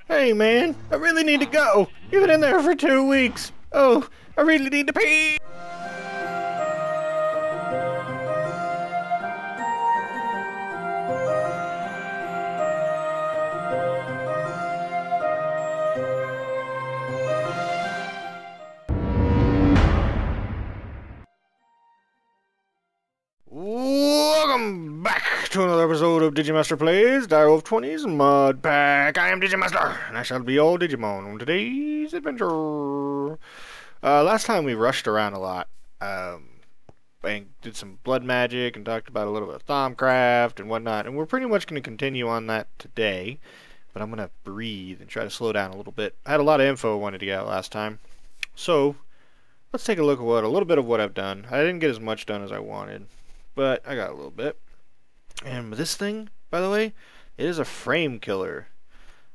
Hey man, I really need to go. You've been in there for 2 weeks. Oh, I really need to pee. Welcome back to another episode of Digimazter Plays Direwolf20's Modpack. I am Digimazter, and I shall be your Digimon on today's adventure. Last time we rushed around a lot, and did some blood magic and talked about a little bit of thaumcraft and whatnot, and we're pretty much going to continue on that today, but I'm going to breathe and try to slow down a little bit. I had a lot of info I wanted to get out last time, so let's take a look at a little bit of what I've done. I didn't get as much done as I wanted, but I got a little bit. And this thing, by the way, it is a frame killer.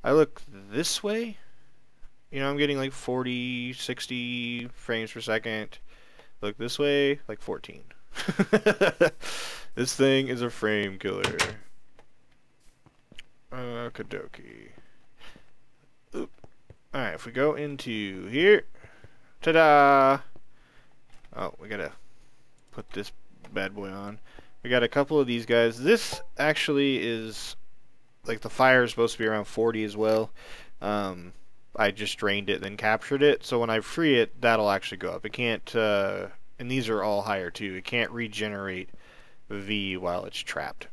I look this way, you know, I'm getting like 40, 60 frames per second. Look this way, like 14. This thing is a frame killer. Okie-dokie. Oop. Alright, if we go into here, ta-da! Oh, we gotta put this bad boy on. We got a couple of these guys. This actually is, like, the fire is supposed to be around 40 as well. I just drained it, then captured it. So when I free it, that'll actually go up. It can't, and these are all higher too. It can't regenerate V while it's trapped.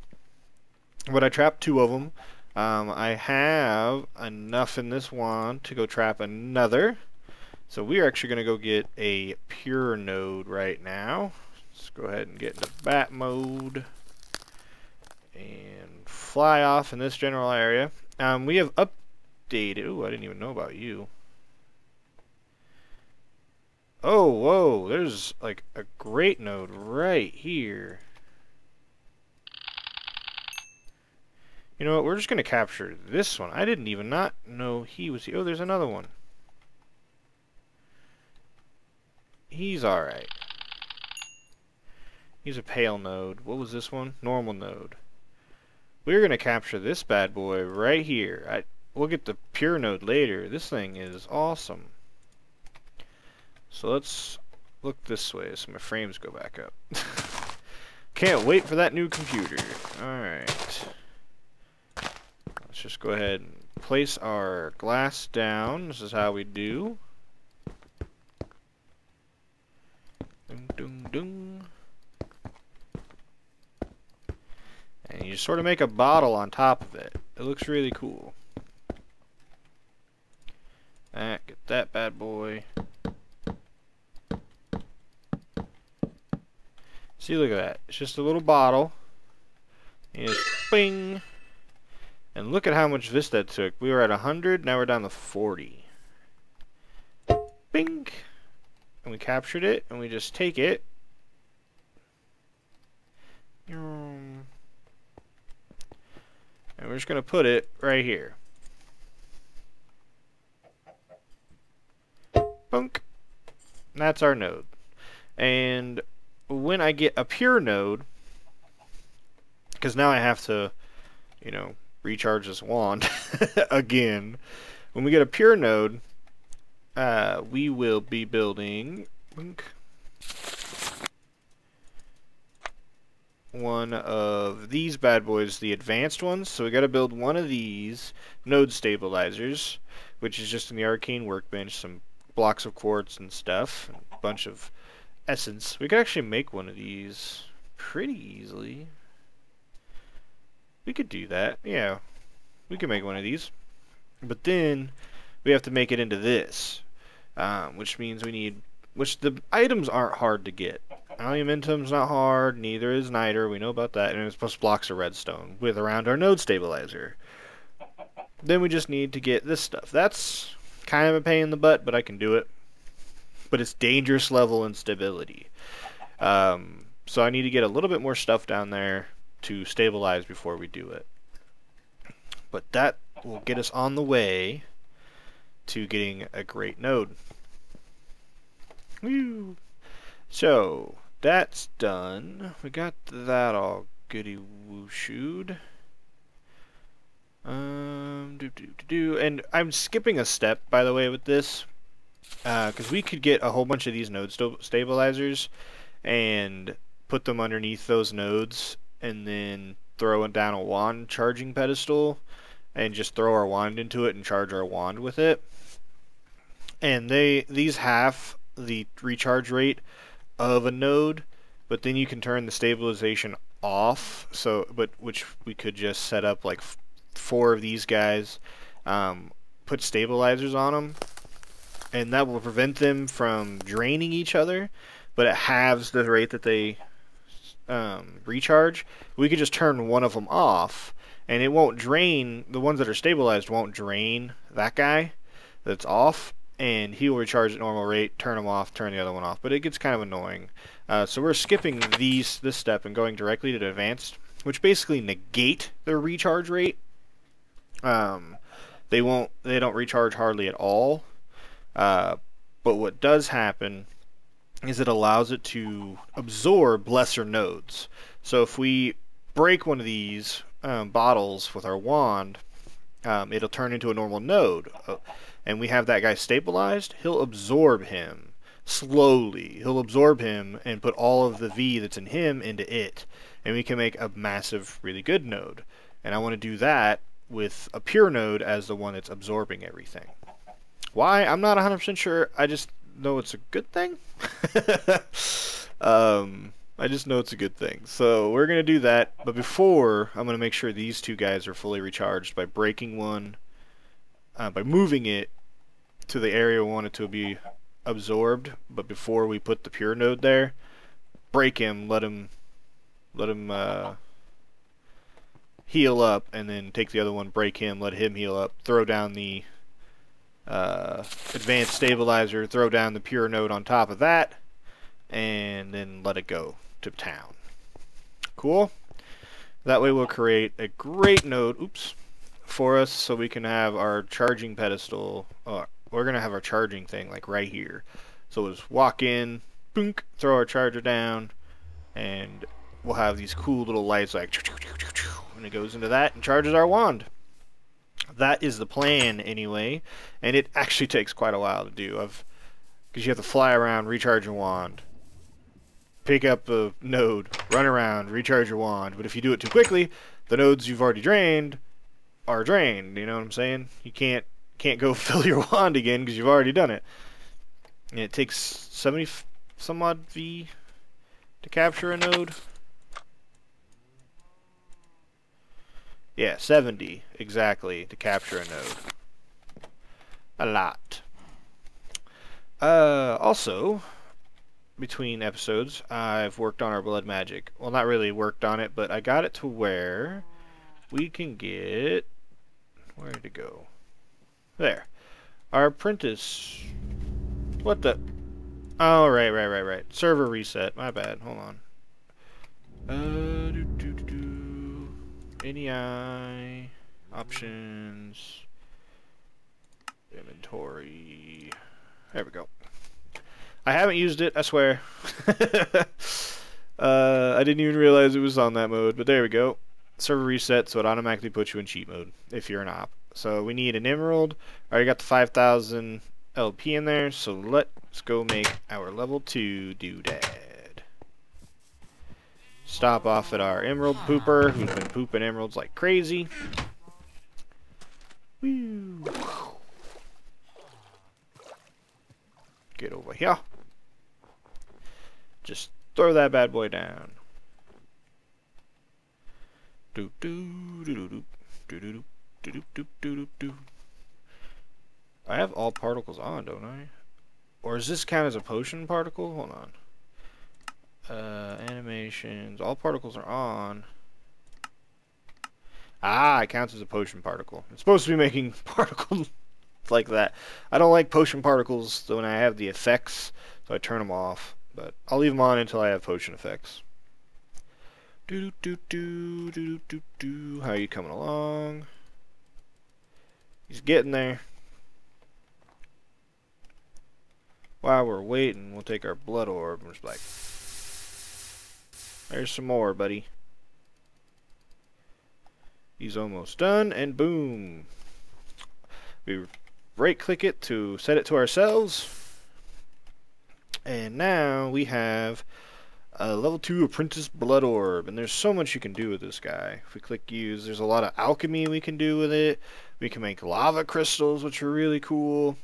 But I trapped 2 of them. I have enough in this one to go trap another. So we're actually going to go get a pure node right now. Let's go ahead and get into bat mode and fly off in this general area. We have updated. Ooh, I didn't even know about you. Oh, whoa, there's like a great node right here. You know what, we're just going to capture this one. I didn't even not know he was here. Oh, there's another one. He's alright. He's a pale node. What was this one? Normal node. We're going to capture this bad boy right here. We'll get the pure node later. This thing is awesome. So let's look this way so my frames go back up. Can't wait for that new computer. Alright. Let's just go ahead and place our glass down. This is how we do. Dung, dung, dung. And you sort of make a bottle on top of it. It looks really cool. Alright, get that bad boy. See, look at that. It's just a little bottle. And it's bing. And look at how much this that took. We were at 100, now we're down to 40. Bing. And we captured it, and we just take it. And we're just going to put it right here. Bunk. And that's our node. And when I get a pure node, because now I have to, you know, recharge this wand again. When we get a pure node, we will be building one of these bad boys, the advanced ones. So we got to build one of these node stabilizers, which is just in the arcane workbench, some blocks of quartz and stuff, and a bunch of essence. We could actually make one of these pretty easily. We could do that, yeah. We can make one of these. But then we have to make it into this, which means we need, which the items aren't hard to get. Aluminum's not hard, neither is niter, we know about that, and it's plus blocks of redstone with around our node stabilizer. Then we just need to get this stuff. That's kind of a pain in the butt, but I can do it. But it's dangerous level instability. So I need to get a little bit more stuff down there to stabilize before we do it. But that will get us on the way to getting a great node. Woo! So that's done. We got that all goody woo-shooed. And I'm skipping a step, by the way, with this, because we could get a whole bunch of these node stabilizers and put them underneath those nodes, and then throw down a wand charging pedestal, and just throw our wand into it and charge our wand with it. And these have the recharge rate of a node, but then you can turn the stabilization off. So, which we could just set up like 4 of these guys, put stabilizers on them, and that will prevent them from draining each other, but it halves the rate that they recharge. We could just turn one of them off, and it won't drain, the ones that are stabilized won't drain that guy that's off, and he will recharge at normal rate, turn them off, turn the other one off, but it gets kind of annoying. So we're skipping this step and going directly to advanced, which basically negate their recharge rate. They don't recharge hardly at all. But what does happen is it allows it to absorb lesser nodes. So if we break one of these bottles with our wand, it'll turn into a normal node. And we have that guy stabilized, he'll absorb him slowly. He'll absorb him and put all of the V that's in him into it. And we can make a massive, really good node. And I want to do that with a pure node as the one that's absorbing everything. Why? I'm not 100% sure. I just know it's a good thing. I just know it's a good thing. So we're going to do that. But before, I'm going to make sure these 2 guys are fully recharged by breaking one, by moving it to the area we want it to be absorbed. But before we put the pure node there, break him, let him heal up, and then take the other one, break him, let him heal up, throw down the advanced stabilizer, throw down the pure node on top of that, and then let it go to town. Cool? That way we'll create a great node, for us, so we can have our charging pedestal. We're going to have our charging thing like right here. So we'll just walk in, boonk, throw our charger down, and we'll have these cool little lights like, and it goes into that and charges our wand. That is the plan anyway, and it actually takes quite a while to do, because you have to fly around, recharge your wand, pick up a node, run around, recharge your wand. But if you do it too quickly, the nodes you've already drained are drained. You know what I'm saying? You can't go fill your wand again because you've already done it. And it takes 70 some odd V to capture a node. Yeah, 70 exactly to capture a node. A lot. Also, between episodes, I've worked on our blood magic. Well, not really worked on it, but I got it to where we can get... Where did it go? There. Our apprentice... What the... Oh, right. Server reset. My bad. Hold on. NEI... Options... Inventory... There we go. I haven't used it, I swear. I didn't even realize it was on that mode, but there we go. Server reset, so it automatically puts you in cheat mode if you're an op. So we need an emerald. I already got the 5,000 LP in there, so let's go make our level 2 doodad. Stop off at our emerald pooper, who's been pooping emeralds like crazy. Woo. Get over here. Just throw that bad boy down. Doop doop doop doop doop doop doop doop. I have all particles on, don't I? Or does this count as a potion particle? Hold on. Animations. All particles are on. Ah, it counts as a potion particle. It's supposed to be making particles like that. I don't like potion particles when I have the effects, so I turn them off. But I'll leave them on until I have potion effects. Do do do do do do. How are you coming along? He's getting there. While we're waiting, we'll take our blood orb and just like, there's some more, buddy. He's almost done, and boom. We right-click it to set it to ourselves. And now we have a level 2 Apprentice Blood Orb, and there's so much you can do with this guy. If we click use, there's a lot of alchemy we can do with it. We can make lava crystals, which are really cool.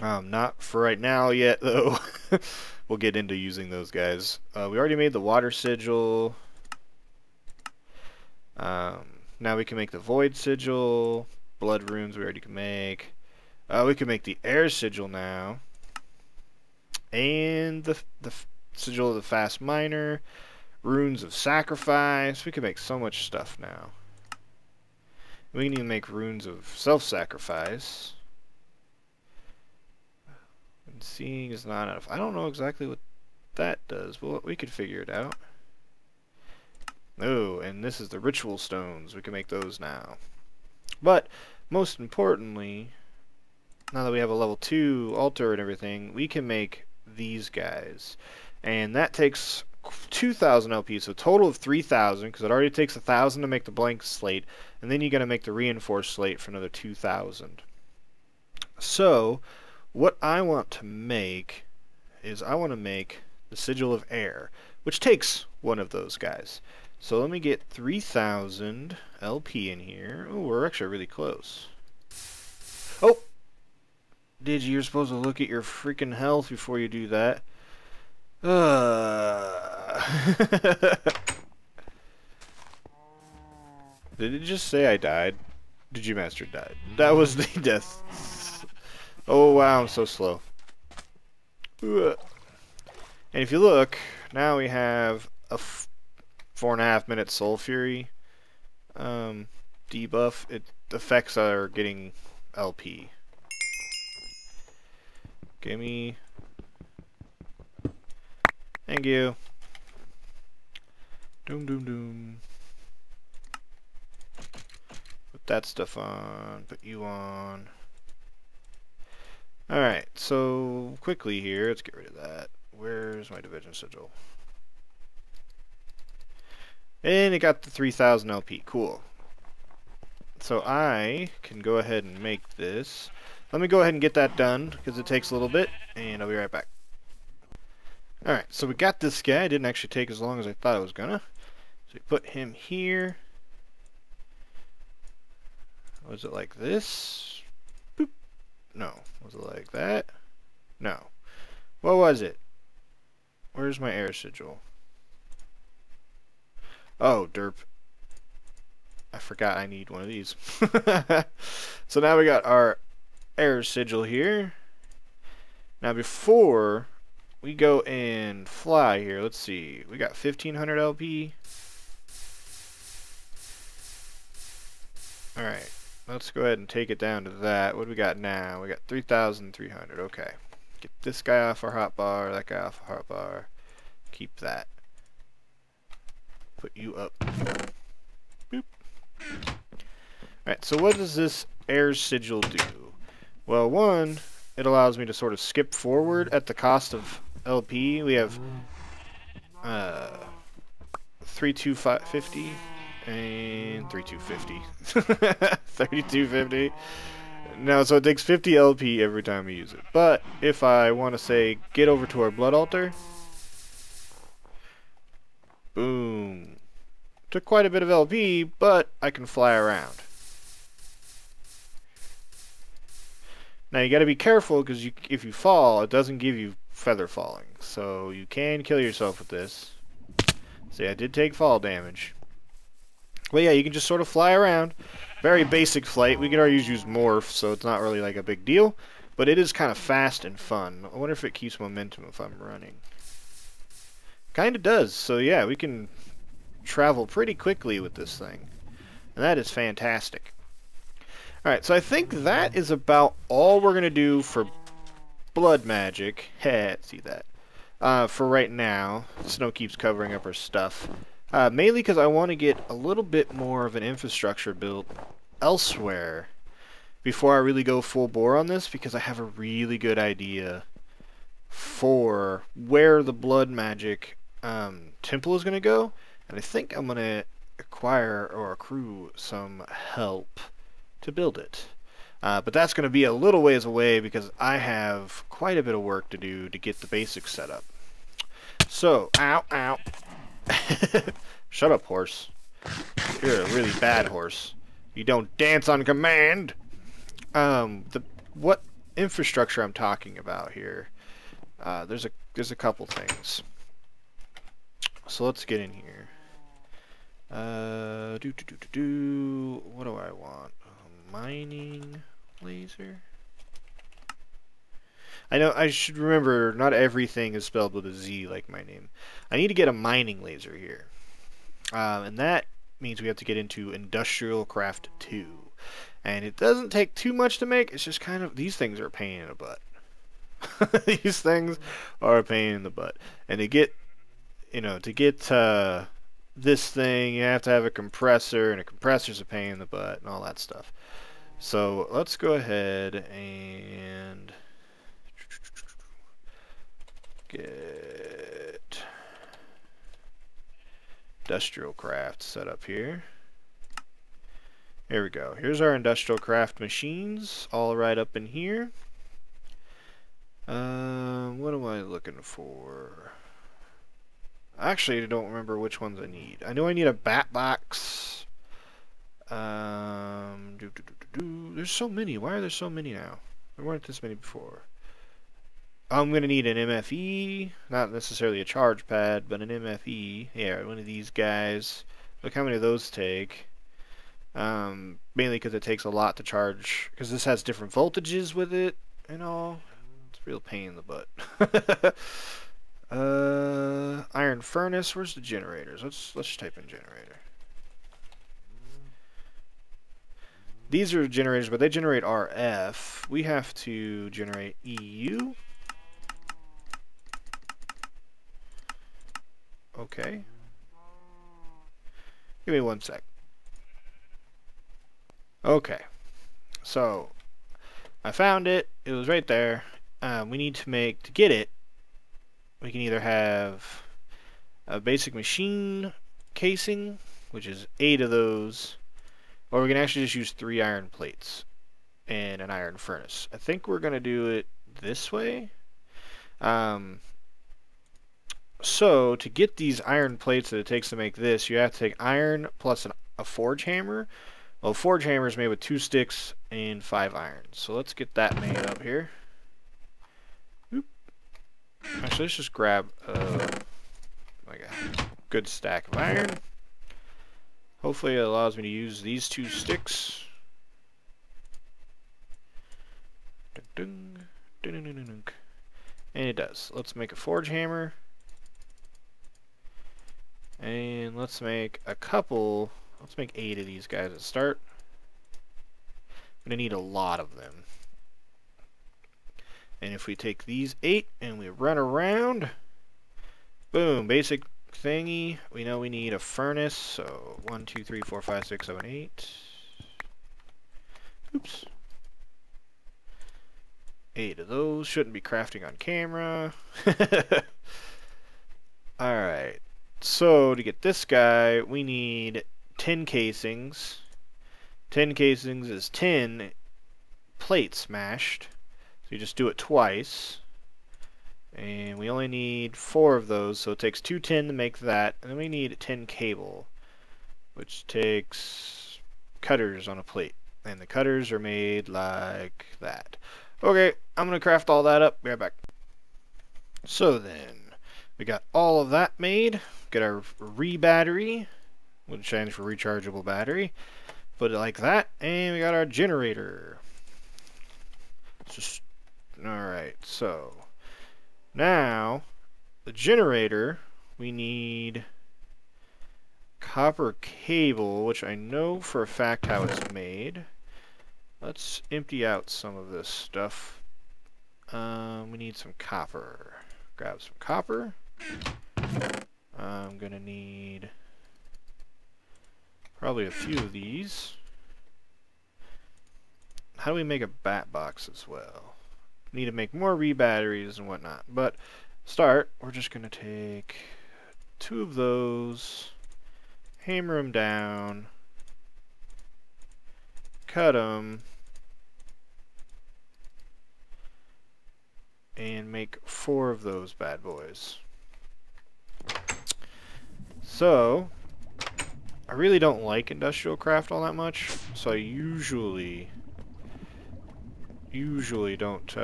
Not for right now yet, though. We'll get into using those guys. We already made the water sigil. Now we can make the void sigil. Blood runes we already can make. We can make the air sigil now. And the sigil of the fast miner. Runes of sacrifice. We can make so much stuff now. We can even make runes of self-sacrifice. And seeing is not enough. I don't know exactly what that does, but we could figure it out. Oh, and this is the ritual stones. We can make those now. But, most importantly, now that we have a level 2 altar and everything, we can make these guys. And that takes 2,000 LP, so a total of 3,000, because it already takes 1,000 to make the blank slate, and then you got to make the reinforced slate for another 2,000. So, what I want to make is I want to make the Sigil of Air, which takes one of those guys. So let me get 3,000 LP in here. Oh, we're actually really close. Oh! Digi, you're supposed to look at your freaking health before you do that. Did it just say I died? Digimazter died. That was the death. Oh wow, I'm so slow. And if you look, now we have a 4.5 minute Soul Fury debuff. The effects are getting LP. Gimme. Thank you. Doom doom doom. Put that stuff on. Put you on. Alright, so quickly here, let's get rid of that. Where's my division sigil? And it got the 3,000 LP. Cool. So I can go ahead and make this. Let me go ahead and get that done, because it takes a little bit, and I'll be right back. Alright, so we got this guy. It didn't actually take as long as I thought it was gonna. So we put him here. Was it like this? Boop. No. Was it like that? No. What was it? Where's my air sigil? Oh, derp. I forgot I need one of these. So now we got our air sigil here. Now before we go and fly here, let's see. We got 1,500 LP. Alright. Let's go ahead and take it down to that. What do we got now? We got 3,300. Okay. Get this guy off our hotbar, that guy off our hotbar. Keep that. Put you up. Boop. Alright, so what does this air sigil do? Well, one, it allows me to sort of skip forward at the cost of LP. We have 3,250 and 3,250. 3,250. Now, so it takes 50 LP every time we use it. But if I want to say get over to our blood altar, boom. Took quite a bit of LP, but I can fly around. Now you got to be careful because if you fall, it doesn't give you feather falling. So you can kill yourself with this. See, I did take fall damage. But yeah, you can just sort of fly around. Very basic flight. We could always use morph, so it's not really like a big deal. But it is kind of fast and fun. I wonder if it keeps momentum if I'm running. Kind of does. So yeah, we can travel pretty quickly with this thing. And that is fantastic. Alright, so I think that is about all we're going to do for blood magic. Heh, see that. For right now. Snow keeps covering up her stuff. Mainly because I want to get a little bit more of an infrastructure built elsewhere before I really go full bore on this, because I have a really good idea for where the blood magic temple is going to go. And I think I'm going to acquire or accrue some help to build it. But that's going to be a little ways away because I have quite a bit of work to do to get the basics set up. So, ow, ow. Shut up, horse. You're a really bad horse. You don't dance on command. What infrastructure I'm talking about here? There's a couple things. So let's get in here. What do I want? A mining laser. I know I should remember not everything is spelled with a Z like my name. I need to get a mining laser here. And that means we have to get into Industrial Craft 2. And it doesn't take too much to make, it's just kind of, these things are a pain in the butt. These things are a pain in the butt. And to get, this thing, you have to have a compressor, and a compressor's a pain in the butt, and all that stuff. So let's go ahead and get Industrial Craft set up here. There we go. Here's our Industrial Craft machines, all right up in here. What am I looking for? Actually, I don't remember which ones I need. I know I need a bat box. There's so many. Why are there so many now? There weren't this many before. I'm going to need an MFE. Not necessarily a charge pad, but an MFE. Yeah, one of these guys. Look how many of those take. Mainly because it takes a lot to charge. Because this has different voltages with it and all. It's a real pain in the butt. Iron furnace. Where's the generators? Let's just type in generator. These are generators, but they generate RF. We have to generate EU. Okay. Give me 1 sec. Okay. So I found it. It was right there. We need to get it. We can either have a basic machine casing, which is 8 of those, or we can actually just use 3 iron plates and an iron furnace. I think we're going to do it this way. So to get these iron plates that it takes to make this, you have to take iron plus a forge hammer. Well, a forge hammer is made with 2 sticks and 5 irons. So let's get that made up here. Actually, let's just grab like a good stack of iron. Hopefully it allows me to use these 2 sticks. And it does. Let's make a forge hammer. And let's make a couple. Let's make 8 of these guys to start. I'm going to need a lot of them. And if we take these 8 and we run around, boom, basic thingy. We know we need a furnace, so 1, 2, 3, 4, 5, 6, 7, 8. Oops. 8 of those. Shouldn't be crafting on camera. Alright, so to get this guy, we need 10 casings. 10 casings is 10 plates smashed. So you just do it twice. And we only need 4 of those, so it takes 2 tin to make that. And then we need 10 cable, which takes cutters on a plate. And the cutters are made like that. Okay, I'm going to craft all that up. Be right back. So then, we got all of that made. Get our re-battery, which stands for rechargeable battery. Put it like that, and we got our generator. Just alright, so now the generator, we need copper cable, which I know for a fact how it's made. Let's empty out some of this stuff. We need some copper. Grab some copper. I'm gonna need probably a few of these. How do we make a bat box as well? Need to make more re-batteries and whatnot. But start, we're just gonna take 2 of those, hammer them down, cut them, and make 4 of those bad boys. So, I really don't like industrial craft all that much, so I usually don't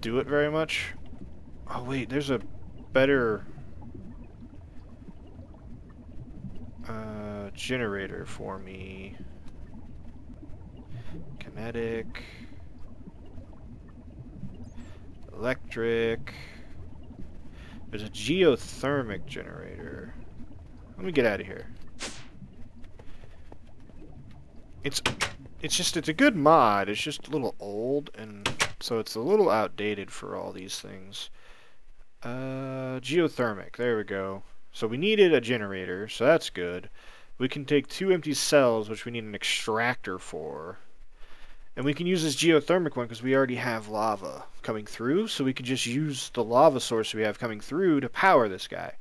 do it very much. Oh wait, there's a better generator for me. Kinetic, electric. There's a geothermic generator. Let me get out of here. It's a good mod. It's just a little old, and so it's a little outdated for all these things. Geothermic. There we go. So we needed a generator, so that's good. We can take 2 empty cells, which we need an extractor for. And we can use this geothermic one because we already have lava coming through, so we can just use the lava source we have coming through to power this guy.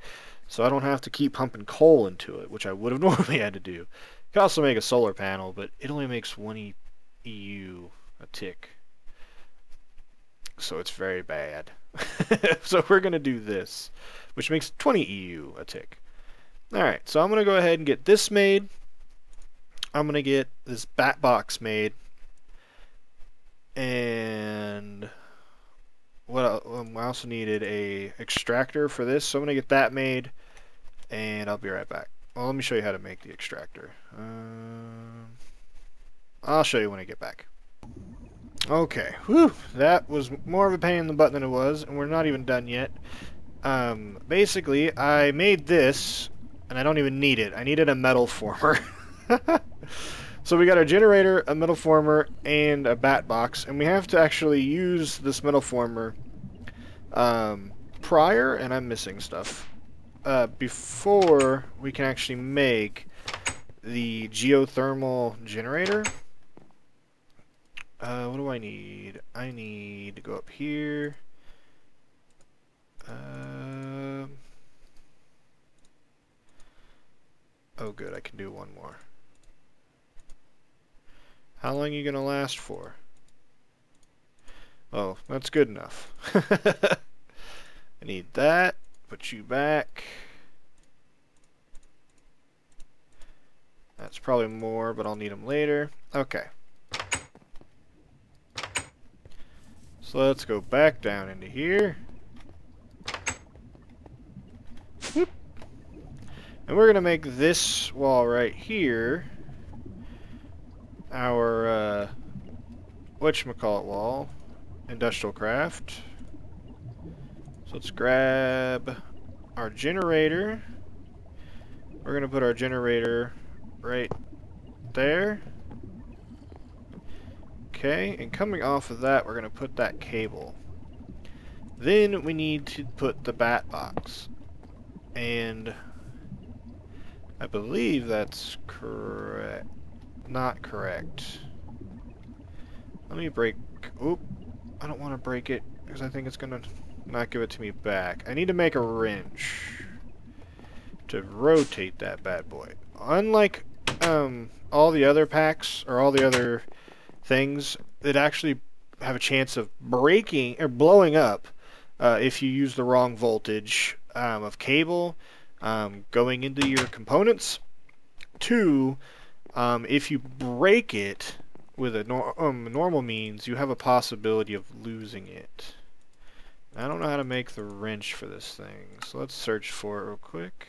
So I don't have to keep pumping coal into it, which I would have normally had to do. You could also make a solar panel, but it only makes 1 EU a tick. So it's very bad. So we're going to do this, which makes 20 EU a tick. Alright, so I'm going to go ahead and get this made. I'm going to get this bat box made. And what I also needed a extractor for this, so I'm going to get that made. And I'll be right back. Well, let me show you how to make the extractor. I'll show you when I get back. Okay, whew, that was more of a pain in the butt than it was, and we're not even done yet. Basically, I made this, and I don't even need it. I needed a metal former. So we got our generator, a metal former, and a bat box, and we have to actually use this metal former prior, and I'm missing stuff, before we can actually make the geothermal generator. What do I need? I need to go up here. Oh good, I can do one more. How long are you gonna last for? Oh, that's good enough. I need that. Put you back. That's probably more, but I'll need them later. Okay. So let's go back down into here. Whoop. And we're going to make this wall right here our whatchamacallit wall, industrial craft. So let's grab our generator. We're going to put our generator right there. Okay, and coming off of that, we're going to put that cable. Then we need to put the bat box. And I believe that's correct. Not correct. Let me break... Oop. I don't want to break it because I think it's going to not give it to me back. I need to make a wrench to rotate that bad boy. Unlike all the other packs or all the other things that actually have a chance of breaking or blowing up if you use the wrong voltage of cable going into your components. 2, if you break it with a normal means, you have a possibility of losing it. I don't know how to make the wrench for this thing, so let's search for it real quick.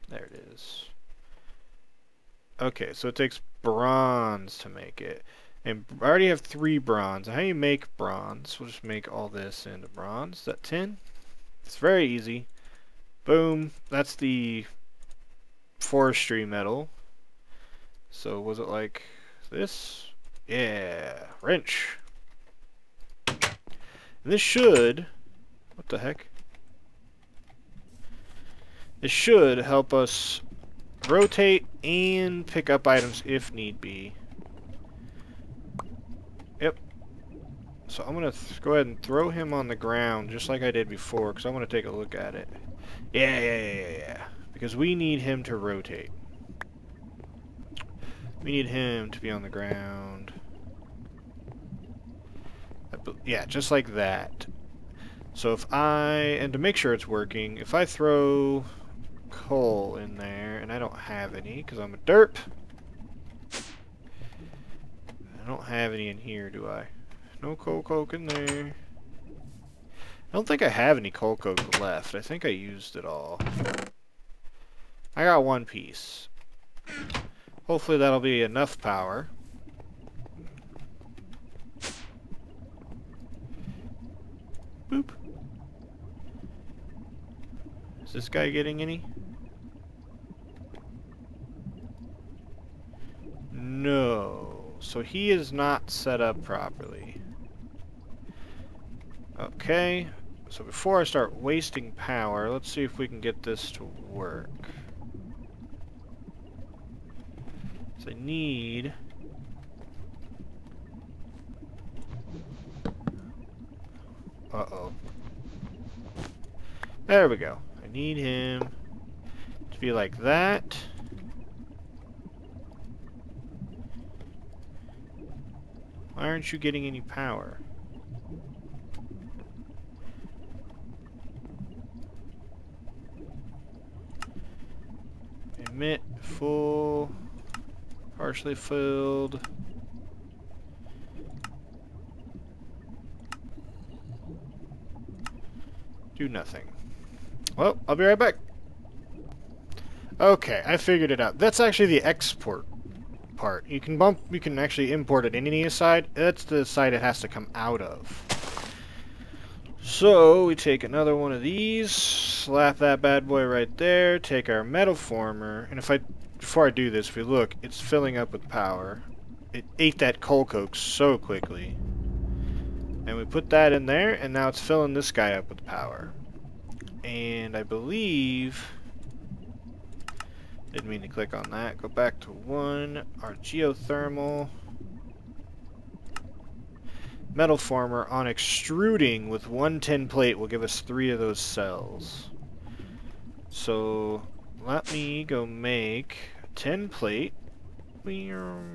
There it is. Okay, so it takes bronze to make it. And I already have 3 bronze. How do you make bronze? We'll just make all this into bronze. Is that 10? It's very easy. Boom. That's the forestry metal. So was it like this? Yeah. Wrench. And this should... What the heck? This should help us rotate and pick up items if need be. Yep. So I'm going to go ahead and throw him on the ground just like I did before, because I want to take a look at it. Yeah. Because we need him to rotate. We need him to be on the ground. Yeah, just like that. So if and to make sure it's working, if I throw coal in there, and I don't have any, because I'm a derp. I don't have any in here, do I? No coal coke in there. I don't think I have any coal coke left. I think I used it all. I got one piece. Hopefully that'll be enough power. Boop. Is this guy getting any? No. So he is not set up properly. Okay. So before I start wasting power, let's see if we can get this to work. So I need... Uh-oh. There we go. I need him to be like that. Why aren't you getting any power? Emit, full, partially filled. Do nothing. Well, I'll be right back. Okay, I figured it out. That's actually the export part. You can actually import it in any side. That's the side it has to come out of. So we take another one of these, slap that bad boy right there, take our metal former, and before I do this, if we look, it's filling up with power. It ate that coal coke so quickly. And we put that in there, and now it's filling this guy up with power. And I believe... Didn't mean to click on that. Go back to 1. Our geothermal. Metal former on extruding with 110 plate will give us 3 of those cells. So let me go make 10 plate. 10,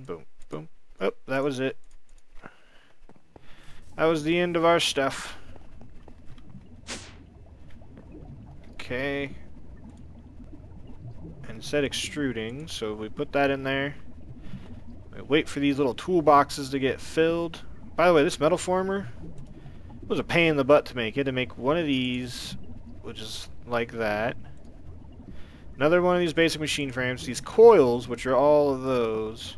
boom, boom. Oh, that was it. That was the end of our stuff. Okay. And set extruding, so we put that in there. We wait for these little toolboxes to get filled. By the way, this metal former was a pain in the butt to make. You had to make one of these, which is like that. Another one of these basic machine frames. These coils, which are all of those.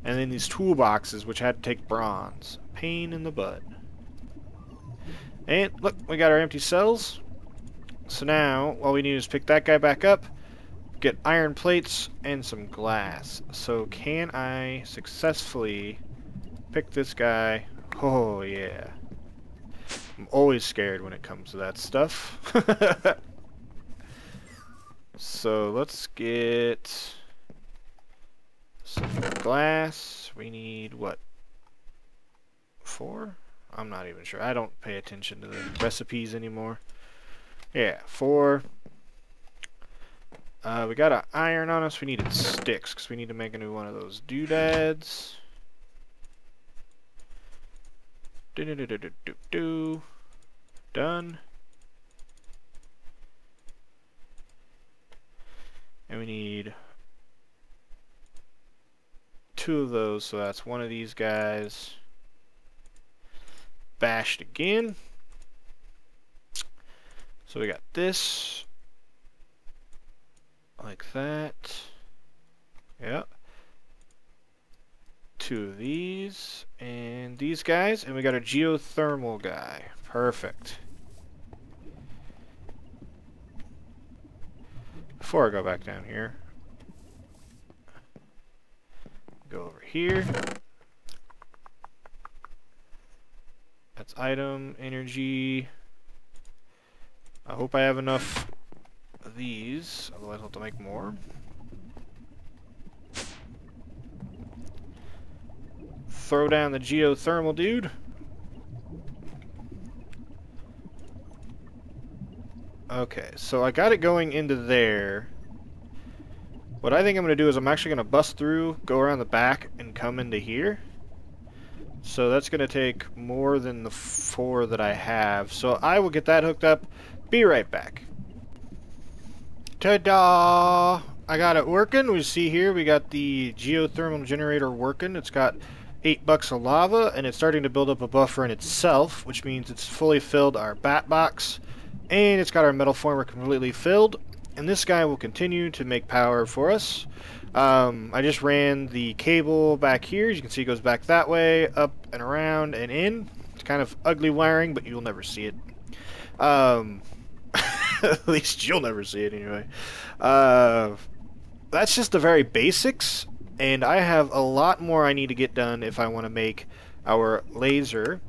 And then these toolboxes, which had to take bronze. Pain in the butt. And look, we got our empty cells. So now, all we need is pick that guy back up, get iron plates, and some glass. So can I successfully pick this guy? Oh, yeah. I'm always scared when it comes to that stuff. So let's get some glass. We need, what, 4? I'm not even sure. I don't pay attention to the recipes anymore. Yeah, 4. We got an iron on us. We needed sticks because we need to make a new one of those doodads. Done. And we need 2 of those, so that's one of these guys. Bashed again. So we got this, like that, yeah, 2 of these, and these guys, and we got a geothermal guy. Perfect. Before I go back down here, go over here. That's item, energy. I hope I have enough of these, otherwise I'll have to make more. throw down the geothermal, dude. Okay, so I got it going into there. What I think I'm going to do is I'm actually going to bust through, go around the back, and come into here. So that's going to take more than the 4 that I have. So I will get that hooked up. Be right back. Ta-da! I got it working. We see here we got the geothermal generator working. It's got 8 bucks of lava, and it's starting to build up a buffer in itself, which means it's fully filled our bat box, and it's got our metal former completely filled. And this guy will continue to make power for us. I just ran the cable back here. As you can see, it goes back that way, up and around and in. It's kind of ugly wiring, but you'll never see it. At least you'll never see it anyway. That's just the very basics, and I have a lot more I need to get done if I want to make our laser.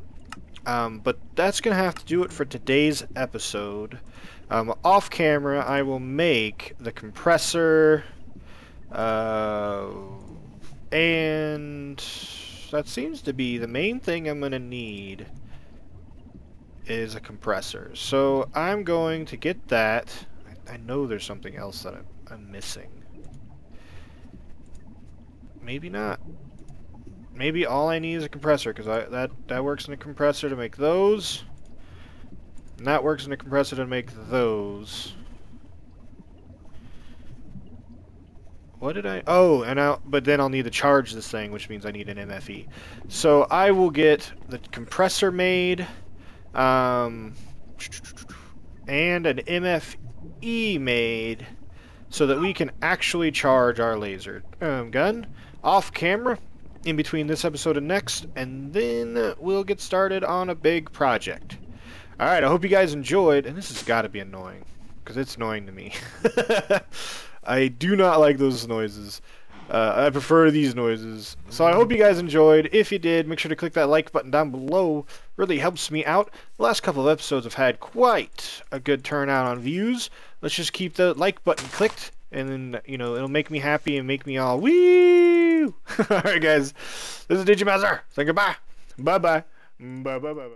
But that's going to have to do it for today's episode. Off camera, I will make the compressor, and that seems to be the main thing I'm going to need is a compressor. So I'm going to get that. I know there's something else that I'm missing. Maybe not. Maybe all I need is a compressor, because that works in a compressor to make those. And that works in a compressor to make those. What did I... Oh, but then I'll need to charge this thing, which means I need an MFE. So I will get the compressor made, and an MFE made, so that we can actually charge our laser gun off camera in between this episode and next, and then we'll get started on a big project. Alright, I hope you guys enjoyed, and this has got to be annoying, because it's annoying to me. I do not like those noises. I prefer these noises. So I hope you guys enjoyed. If you did, make sure to click that like button down below. Really helps me out. The last couple of episodes have had quite a good turnout on views. Let's just keep the like button clicked, and then, you know, it'll make me happy and make me all woo! Alright guys, this is Digimazter. Say goodbye. Bye-bye. Bye-bye-bye.